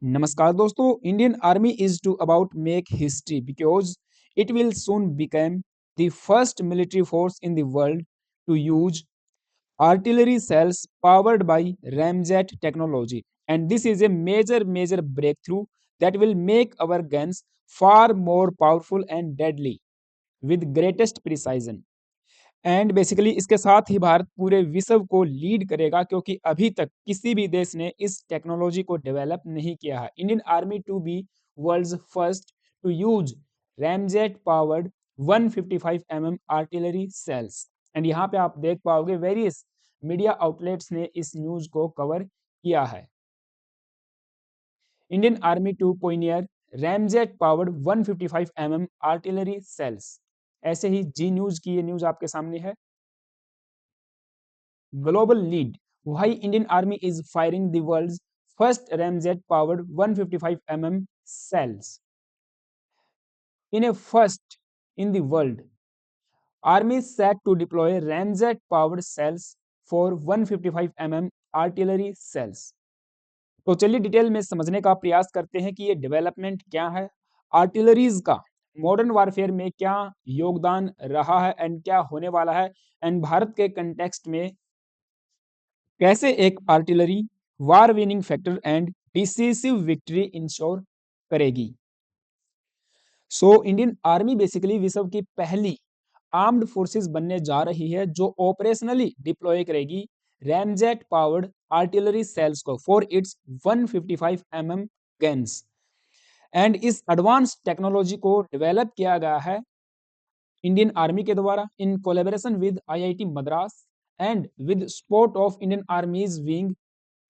नमस्कार दोस्तों, Indian army is to about make history because it will soon become the first military force in the world to use artillery cells powered by ramjet technology, and this is a major breakthrough that will make our guns far more powerful and deadly with greatest precision. And basically इसके साथ ही भारत पूरे विश्व को lead करेगा, क्योंकि अभी तक किसी भी देश ने इस टेक्नोलॉजी को डेवलप नहीं किया है. Indian army to be world's first to use ramjet powered 155 mm artillery shells. And यहाँ पे आप देख पाओगे वेरियस मीडिया आउटलेट्स ने इस न्यूज को कवर किया है. Indian army to pioneer ramjet powered 155 mm artillery shells. ऐसे ही जी न्यूज की ये न्यूज आपके सामने है. Global lead: why Indian Army is firing the world's first ramjet powered 155 mm cells. In a first in the world, Army is set to deploy ramjet powered cells for 155 mm artillery cells. तो चलिए detail में समझने का प्रयास करते हैं कि ये डेवलपमेंट क्या है, आर्टिलरीज का मॉडर्न वारफेयर में क्या योगदान रहा है एंड क्या होने वाला है, एंड भारत के कंटेक्स्ट में कैसे एक artillery war winning factor and decisive victory ensure करेगी. सो इंडियन आर्मी बेसिकली विश्व की पहली आर्म्ड फोर्सेस बनने जा रही है जो ऑपरेशनली डिप्लॉय करेगी रैमजेट पावर्ड आर्टिलरी सेल्स को for its 155 mm guns. And इस एडवांस टेक्नोलॉजी को डेवलप किया गया है इंडियन आर्मी के द्वारा in collaboration with IIT Madras and with support of Indian Army's wing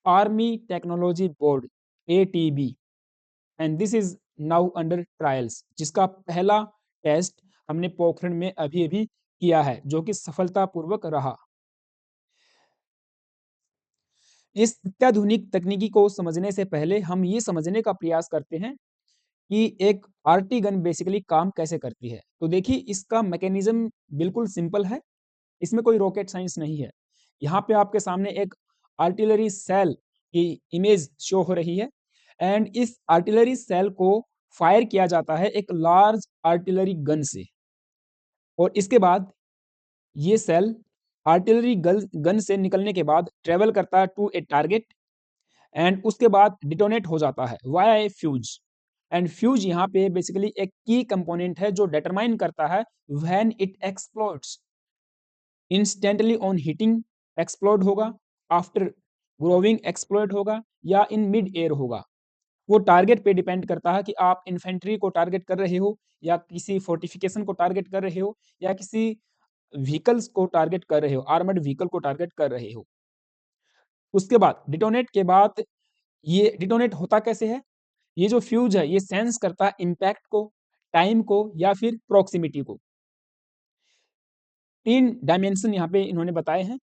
Army Technology Board ATB, and this is now under trials, जिसका पहला test हमने पोखरण में अभी अभी किया है जो कि सफलतापूर्वक रहा. इस अत्याधुनिक तकनीकी को समझने से पहले हम ये समझने का प्रयास करते हैं कि एक आरटी गन बेसिकली काम कैसे करती है. तो देखिए इसका मैकेनिज्म बिल्कुल सिंपल है, इसमें कोई रॉकेट साइंस नहीं है. यहाँ पे आपके सामने एक आर्टिलरी सेल की इमेज शो हो रही है एंड इस आर्टिलरी सेल को फायर किया जाता है एक लार्ज आर्टिलरी गन से, और इसके बाद ये सेल आर्टिलरी गन से निकलने के बाद ट्रेवल करता है टू ए टारगेट एंड उसके बाद डिटोनेट हो जाता है via A fuse. And fuse यहाँ पे बेसिकली एक की कंपोनेंट है जो डिटरमाइन करता है when it explodes. Instantly on heating explode होगा, आफ्टर ग्रोविंग एक्सप्लोड होगा, या इन मिड एयर होगा. वो टारगेट पे डिपेंड करता है कि आप इन्फेंट्री को टारगेट कर रहे हो या किसी फोर्टिफिकेशन को टारगेट कर रहे हो या किसी व्हीकल्स को टारगेट कर रहे हो, आर्मर्ड व्हीकल को टारगेट कर रहे हो. उसके बाद डिटोनेट के बाद ये डिटोनेट होता कैसे है, ये जो फ्यूज है ये सेंस करता है इम्पैक्ट को, टाइम को या फिर प्रॉक्सिमिटी को. 3 डायमेंशन यहाँ पे इन्होंने बताए हैं.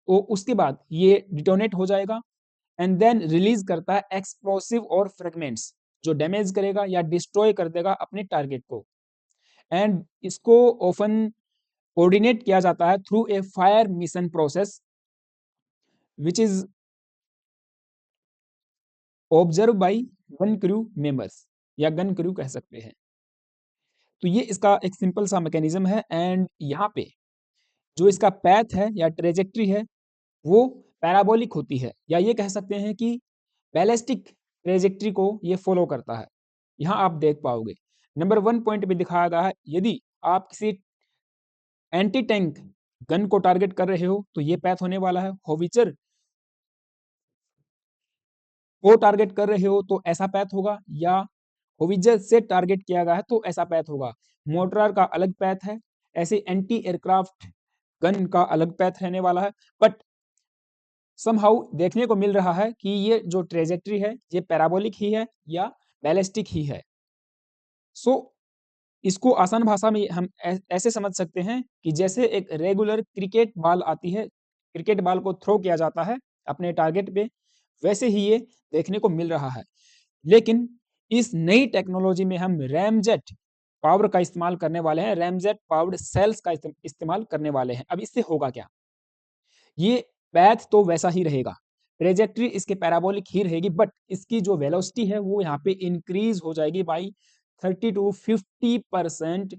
तो उसके बाद ये डिटोनेट हो जाएगा एंड देन रिलीज करता है एक्सप्लोसिव और फ्रेगमेंट्स जो डैमेज करेगा या डिस्ट्रॉय कर देगा अपने टारगेट को. एंड इसको ऑफन कोऑर्डिनेट किया जाता है through a fire mission process which is observe by gun crew members, या गन क्रू कह सकते हैं. तो ये इसका एक सिंपल सा मैकेनिज्म है. एंड यहाँ पे जो इसका पैथ है या ट्रेजेक्ट्री है वो पैराबोलिक होती है, या ये कह सकते हैं कि बैलिस्टिक ट्रेजेक्ट्री को ये फॉलो करता है. यहाँ आप देख पाओगे नंबर 1 पॉइंट पे दिखाया गया है, यदि आप किसी एंटी टैंक गन को टारगेट कर रहे हो तो ये पैथ होने वाला है. होविचर को टारगेट कर रहे हो तो ऐसा पैथ होगा, या होविचर से टारगेट किया गया है तो ऐसा पैथ होगा. मोर्टार का अलग पैथ है, ऐसे एंटी एयरक्राफ्ट गन का अलग पैथ रहने वाला है. बट समहाउ देखने को मिल रहा है कि ये जो ट्रेजेक्ट्री है ये पैराबोलिक ही है या बैलिस्टिक ही है. सो इसको आसान भाषा में हम ऐसे समझ सकते हैं कि जैसे एक रेगुलर क्रिकेट बॉल आती है, क्रिकेट बॉल को थ्रो किया जाता है अपने टारगेट पे, वैसे ही ये देखने को मिल रहा है. लेकिन इस नई टेक्नोलॉजी में हम रैमजेट पावर का इस्तेमाल करने वाले हैं, रैमजेट पावर्ड सेल्स का इस्तेमाल करने वाले हैं. अब इससे होगा क्या, ये पैथ तो वैसा ही रहेगा ट्रेजेक्ट्री इसके पैराबोलिक ही रहेगी, बट इसकी जो वेलोसिटी है वो यहाँ पे इंक्रीज हो जाएगी बाई 30 to 50%।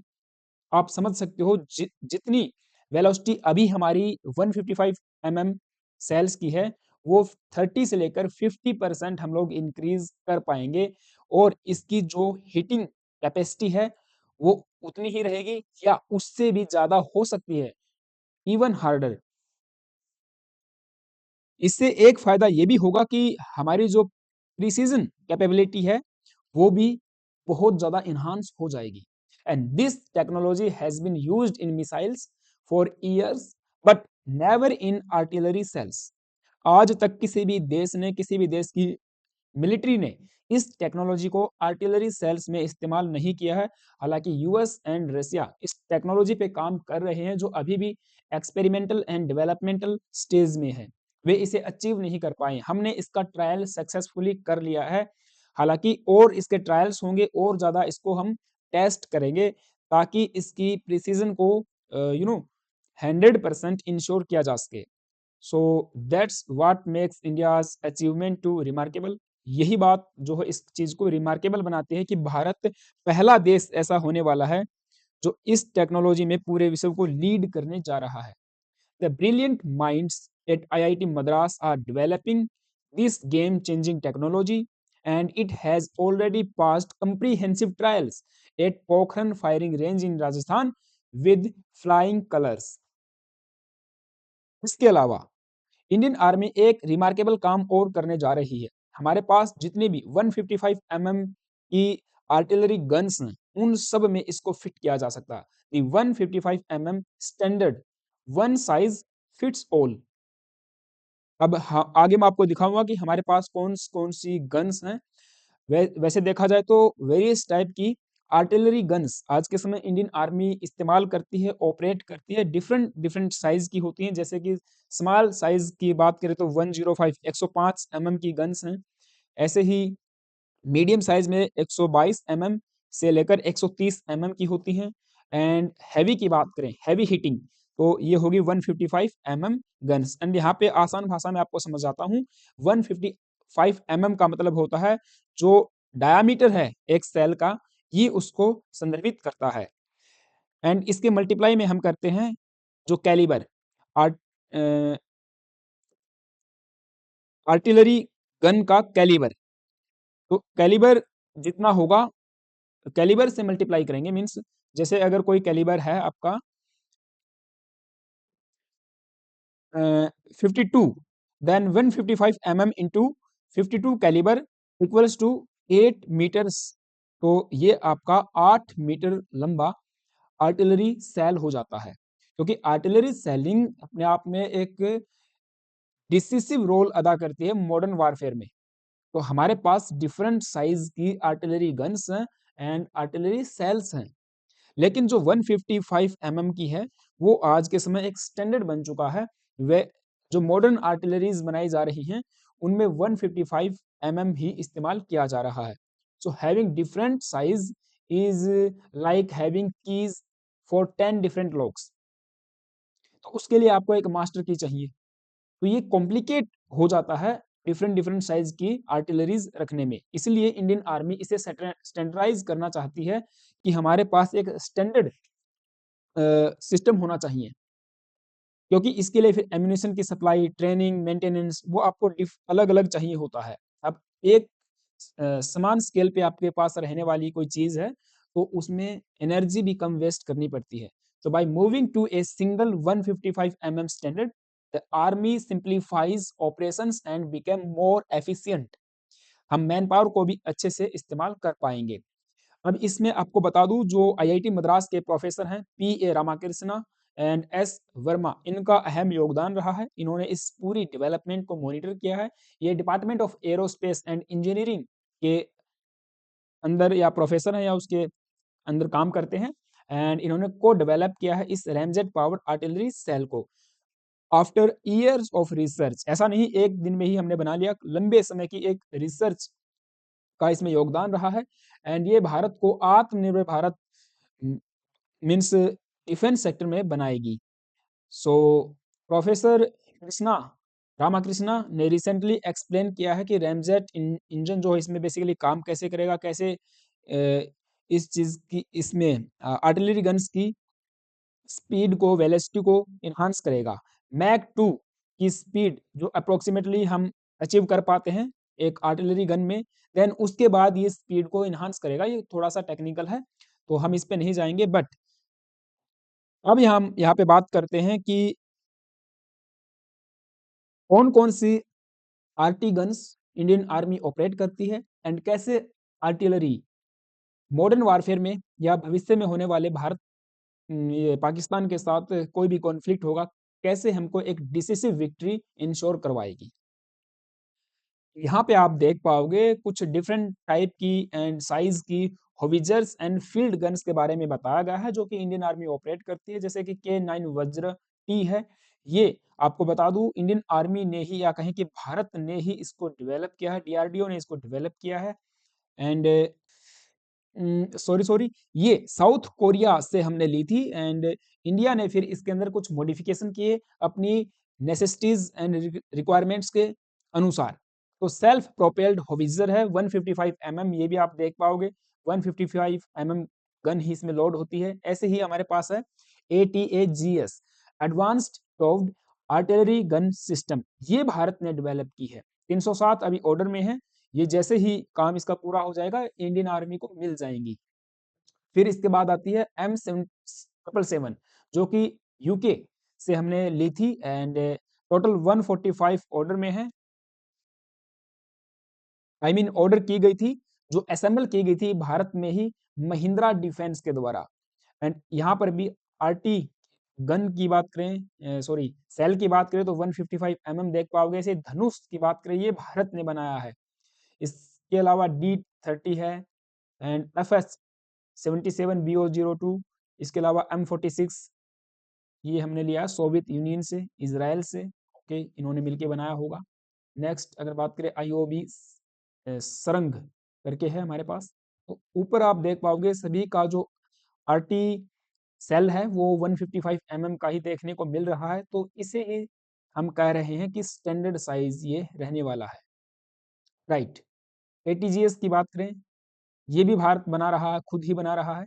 आप समझ सकते हो जितनी वेलोसिटी अभी हमारी 155 mm सेल्स की है, वो 30 से लेकर 50% हम लोग इंक्रीज कर पाएंगे, और इसकी जो हीटिंग कैपेसिटी है वो उतनी ही रहेगी या उससे भी ज्यादा हो सकती है, इवन हार्डर। इससे एक फायदा ये भी होगा कि हमारी जो प्रिसीजन कैपेबिलिटी है वो भी बहुत ज्यादा इन्हांस हो जाएगी। And this technology has been used in missiles for years, but never in artillery shells. आज तक किसी भी देश ने, किसी भी देश की मिलिट्री ने इस टेक्नोलॉजी को आर्टिलरी सेल्स में इस्तेमाल नहीं किया है। हालांकि यूएस एंड रशिया इस टेक्नोलॉजी पे काम कर रहे हैं, जो अभी भी एक्सपेरिमेंटल एंड डेवलपमेंटल स्टेज में है। वे इसे अचीव नहीं कर पाए। हमने इसका ट्रायल सक्सेसफुली कर लिया है। हालांकि और इसके ट्रायल्स होंगे, और ज्यादा इसको हम टेस्ट करेंगे ताकि इसकी प्रिसीजन को 100% इंश्योर किया जा सके। So that's what makes India's achievement to remarkable. यही बात जो है इस चीज को रिमार्केबल बनाती है कि भारत पहला देश ऐसा होने वाला है जो इस टेक्नोलॉजी में पूरे विश्व को लीड करने जा रहा है। The brilliant minds at IIT Madras are developing this game-changing technology, and it has already passed comprehensive trials at Pokhran firing range in Rajasthan with flying colors. इसके अलावा इंडियन आर्मी एक रिमार्केबल काम और करने जा रही है। हमारे पास जितने भी 155 mm की आर्टिलरी गन्स हैं, उन सब में इसको फिट किया जा सकता है। दी 155 mm standard one size fits all. अब आगे मैं आपको दिखाऊंगा कि हमारे पास कौन कौन सी गन्स हैं। वैसे देखा जाए तो वेरियस टाइप की आर्टिलरी गन्स आज के समय इंडियन आर्मी इस्तेमाल करती है, ऑपरेट करती है। डिफरेंट डिफरेंट साइज की होती हैं, जैसे कि स्मॉल साइज की बात करें तो 105 105 mm की गन्स हैं। ऐसे ही मीडियम साइज में 122 mm से लेकर 130 mm की होती हैं। एंड हैवी की बात करें, हैवी हिटिंग, तो ये होगी 155 mm गन्स। एंड यहाँ पे आसान भाषा में आपको समझ आता हूँ, 155 mm का मतलब होता है जो डायामीटर है एक सेल का, ये उसको संदर्भित करता है। एंड इसके मल्टीप्लाई में हम करते हैं जो कैलिबर, आर्ट आर्टिलरी गन का कैलिबर। तो कैलिबर जितना होगा, कैलिबर से मल्टीप्लाई करेंगे, मीन्स जैसे अगर कोई कैलिबर है आपका 52, then 155 mm into 52 calibre equals to 8 metres. तो ये आपका 8 मीटर लंबा आर्टिलरी सेल हो जाता है, क्योंकि आर्टिलरी सेलिंग अपने आप में एक डिसिसिव रोल अदा करती है मॉडर्न वारफेयर में। तो हमारे पास डिफरेंट साइज की आर्टिलरी गन्स हैं एंड आर्टिलरी सेल्स हैं। लेकिन जो 155 mm की है वो आज के समय एक स्टैंडर्ड बन चुका है। वे जो मॉडर्न आर्टिलरीज बनाई जा रही हैं उनमें 155 mm ही इस्तेमाल किया जा रहा है। So having different size is like having keys for 10 different locks. तो उसके लिए आपको एक मास्टर की चाहिए, तो ये कॉम्प्लिकेट हो जाता है डिफरेंट डिफरेंट साइज की आर्टिलरीज रखने में। इसलिए इंडियन आर्मी इसे स्टैंडर्डाइज करना चाहती है कि हमारे पास एक स्टैंडर्ड सिस्टम होना चाहिए, क्योंकि इसके लिए फिर एम्यूनेशन की सप्लाई, ट्रेनिंग, मेंटेनेंस वो आपको अलग अलग चाहिए होता है। अब एक समान स्केल पे आपके पास रहने वाली कोई चीज है तो उसमें एनर्जी भी कम वेस्ट करनी पड़ती है। तो by moving to a single 155 mm standard, the army simplifies operations and become more efficient. हम मैन पावर को भी अच्छे से इस्तेमाल कर पाएंगे। अब इसमें आपको बता दूं, जो IIT मद्रास के प्रोफेसर हैं PA Ramakrishna and S Verma, इनका अहम योगदान रहा है। इन्होंने इस पूरी डेवलपमेंट को मॉनिटर किया है। ये department of aerospace and engineering के अंदर या प्रोफेसर हैं या उसके अंदर काम करते हैं। एंड इन्होंने को डेवलप किया है इस रैमजेट पावर्ड आर्टिलरी सेल को आफ्टर ईयर्स ऑफ रिसर्च। ऐसा नहीं एक दिन में ही हमने बना लिया, लंबे समय की एक रिसर्च का इसमें योगदान रहा है। एंड ये भारत को आत्मनिर्भर भारत मीन्स डिफेंस सेक्टर में बनाएगी। सो प्रोफेसर कृष्णा रामाकृष्णा ने रिसेंटली एक्सप्लेन किया है कि रैमजेट इंजन जो है इसमें बेसिकली काम कैसे करेगा, कैसे इस चीज की इसमें आर्टिलरी गन्स की स्पीड को, वेलोसिटी को इन्हांस करेगा। मैक 2 की स्पीड जो अप्रोक्सीमेटली हम अचीव कर पाते हैं एक आर्टिलरी गन में, देन उसके बाद ये स्पीड को इन्हांस करेगा। ये थोड़ा सा टेक्निकल है तो हम इस पे नहीं जाएंगे, बट अब हम यहाँ पे बात करते हैं कि कौन कौन सी RT guns Indian army operate करती है एंड कैसे आर्टिलरी मॉडर्न वारफेयर में या भविष्य में होने वाले भारत ये पाकिस्तान के साथ कोई भी कॉन्फ्लिक्ट होगा, कैसे हमको एक डिसिसिव विक्ट्री इंश्योर करवाएगी। यहाँ पे आप देख पाओगे कुछ डिफरेंट टाइप की एंड साइज की होविजर्स एंड फील्ड गन्स के बारे में बताया गया है जो कि इंडियन आर्मी ऑपरेट करती है, जैसे कि K9 वज्र टी है। ये आपको बता दूं इंडियन आर्मी ने ही या कहें कि भारत ने ही इसको डेवलप किया है, डीआरडीओ ने इसको डेवलप किया है। एंड सॉरी सॉरी ये साउथ कोरिया से हमने ली थी एंड इंडिया ने फिर इसके अंदर कुछ मॉडिफिकेशन किए अपनी नेसेसिटीज एंड रिक्वायरमेंट्स के अनुसार। तो सेल्फ प्रोपेल्ड होविजर है 155 mm, ये भी आप देख पाओगे 155 mm गन ही इसमें लोड होती है। ऐसे ही हमारे पास है ATAGS advanced towed artillery gun system, ये भारत ने डेवलप की है। 307 अभी ऑर्डर में है, ये जैसे ही काम इसका पूरा हो जाएगा इंडियन आर्मी को मिल जाएंगी। फिर इसके बाद आती है M777 जो कि यूके से हमने ली थी एंड टोटल 145 ऑर्डर में है, आई मीन ऑर्डर की गई थी, जो असेंबल की गई थी भारत में ही महिंद्रा डिफेंस के द्वारा। एंड यहाँ पर भी आरटी गन की बात करें, सॉरी सेल की बात करें तो 155 mm देख पाओगे। इसे धनुष की बात करें ये भारत ने बनाया है। इसके अलावा D30 है एंड FS-77 BO-02, इसके अलावा M46 ये हमने लिया सोवियत यूनियन से, इसराइल से, ओके इन्होंने मिलके बनाया होगा। नेक्स्ट अगर बात करें IOB सरंग करके है हमारे पास, तो ऊपर आप देख पाओगे सभी का जो आरटी सेल है वो 155 mm का ही देखने को मिल रहा है, तो इसे ही हम कह रहे हैं कि स्टैंडर्ड साइज ये रहने वाला है, राइट। ATGS की बात करें, ये भी भारत बना रहा है, खुद ही बना रहा है।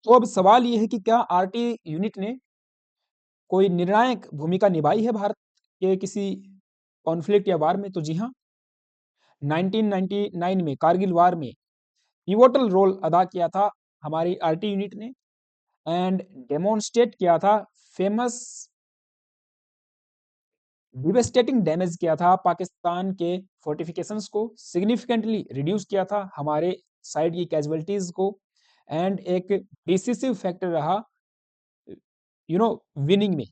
तो अब सवाल ये है कि क्या आरटी यूनिट ने कोई निर्णायक भूमिका निभाई है भारत के किसी कॉन्फ्लिक्ट या वार में? तो जी हाँ, 1999 में कारगिल वार में पिवोटल रोल अदा किया था हमारी आरटी यूनिट ने एंड डेमोन्स्ट्रेट किया था फेमस डिवेस्टेटिंग डैमेज किया था पाकिस्तान के फोर्टिफिकेशंस को, सिग्निफिकेंटली रिड्यूस किया था हमारे साइड की कैजुअलिटीज को एंड एक डिसिसिव फैक्टर रहा विनिंग में।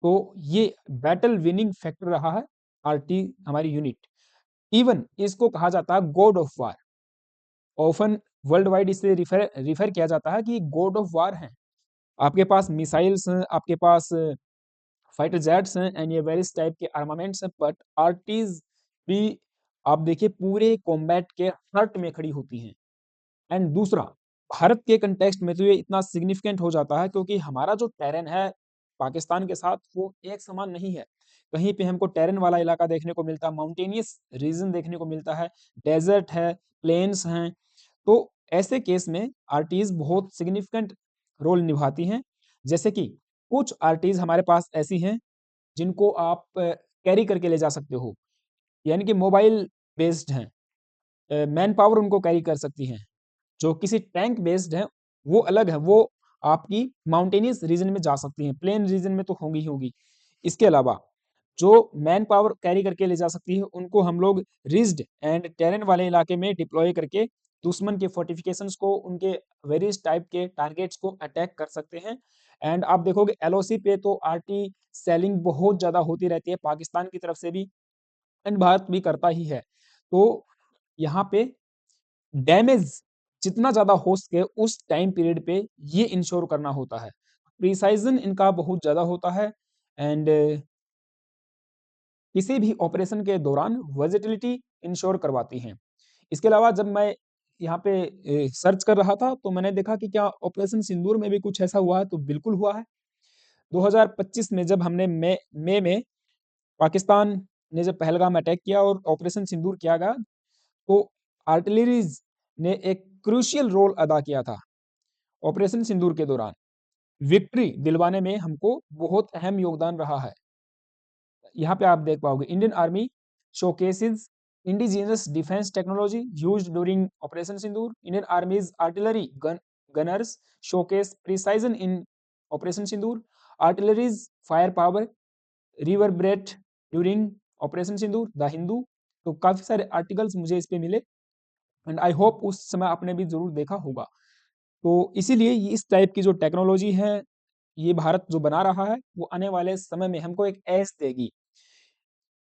तो ये बैटल विनिंग फैक्टर रहा है आरटी हमारी यूनिट। इवन इसको कहा जाता है God of war, often world wide इसे रिफर किया जाता है कि गॉड ऑफ वार है। आपके पास मिसाइल्स हैं, आपके पास फाइटर जेट्स हैं एंड ये वेरियस टाइप के आर्मामेंट्स हैं, बट आरटीज भी आप देखिए पूरे कॉम्बैट के हर्ट में खड़ी होती हैं। एंड दूसरा भारत के कंटेक्स्ट में तो ये इतना सिग्निफिकेंट हो जाता है क्योंकि हमारा जो टेरेन है पाकिस्तान के साथ वो एक समान नहीं है। कहीं पे हमको टेरेन वाला इलाका देखने को मिलता है, माउंटेनियस रीजन देखने को मिलता है, डेजर्ट है, प्लेन्स हैं। तो ऐसे केस में आरटीज बहुत सिग्निफिकेंट रोल निभाती हैं। जैसे कि कुछ आरटीज हमारे पास ऐसी हैं जिनको आप कैरी करके ले जा सकते हो, यानी कि मोबाइल बेस्ड हैं, मैन पावर उनको कैरी कर सकती हैं। जो किसी टैंक बेस्ड है वो अलग है, वो आपकी माउंटेनियस रीजन में जा सकती हैं, प्लेन रीजन में तो होंगी ही होगी। इसके अलावा जो मैन पावर कैरी करके ले जा सकती है उनको हम लोग रिज्ड एंड टेरेन वाले इलाके में डिप्लॉय करके दुश्मन के फोर्टिफिकेशंस को, उनके वेरियस टाइप के टारगेट्स को अटैक कर सकते हैं। एंड आप देखोगे एलओसी पे तो आरटी सेलिंग बहुत ज्यादा होती रहती है पाकिस्तान की तरफ से भी एंड भारत भी करता ही है। तो यहाँ पे डैमेज जितना ज्यादा हो सके उस टाइम पीरियड पे ये इंश्योर करना होता है, प्रिसाइजन इनका बहुत ज्यादा होता है एंड किसी भी ऑपरेशन के दौरान वर्सेटिलिटी इंश्योर करवाती हैं। इसके अलावा जब मैं यहाँ पे सर्च कर रहा था तो मैंने देखा कि क्या ऑपरेशन सिंदूर में भी कुछ ऐसा हुआ है, तो बिल्कुल हुआ है। 2025 में जब हमने मई में पाकिस्तान ने जब पहलगाम अटैक किया और ऑपरेशन सिंदूर किया गया, तो आर्टिलरीज ने एक क्रूशियल रोल अदा किया था ऑपरेशन सिंदूर के दौरान। विक्ट्री दिलवाने में हमको बहुत अहम योगदान रहा है। यहाँ पे आप देख पाओगे Indian army showcases indigenous defence technology used during operation Sindoor. Indian army's artillery gunners showcase precision in operation Sindoor. Artillery's fire power reverberate during operation Sindoor. The Hindu. तो काफी सारे आर्टिकल्स मुझे इस पे मिले एंड आई होप उस समय आपने भी जरूर देखा होगा। तो इसीलिए इस टाइप की जो टेक्नोलॉजी है ये भारत जो बना रहा है वो आने वाले समय में हमको एक एज देगी।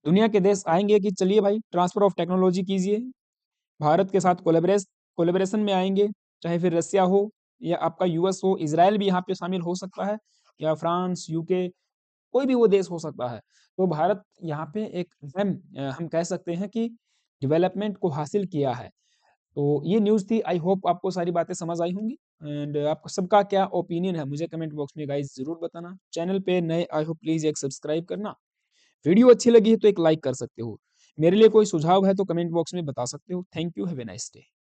दुनिया के देश आएंगे कि चलिए भाई ट्रांसफर ऑफ टेक्नोलॉजी कीजिए, भारत के साथ कोलेबरेशन में आएंगे, चाहे फिर रसिया हो या आपका यूएस हो, इसराइल भी यहाँ पे शामिल हो सकता है, या फ्रांस, यूके, कोई भी वो देश हो सकता है। तो भारत यहाँ पे एक हम कह सकते हैं कि डेवलपमेंट को हासिल किया है। तो ये न्यूज़ थी। आई होप आपको सारी बातें समझ आई होंगी एंड आपको सबका क्या ओपिनियन है मुझे कमेंट बॉक्स में गाइस जरूर बताना। चैनल पे नए आए हो प्लीज एक सब्सक्राइब करना। वीडियो अच्छी लगी है तो एक लाइक कर सकते हो। मेरे लिए कोई सुझाव है तो कमेंट बॉक्स में बता सकते हो। Thank you, have a nice day.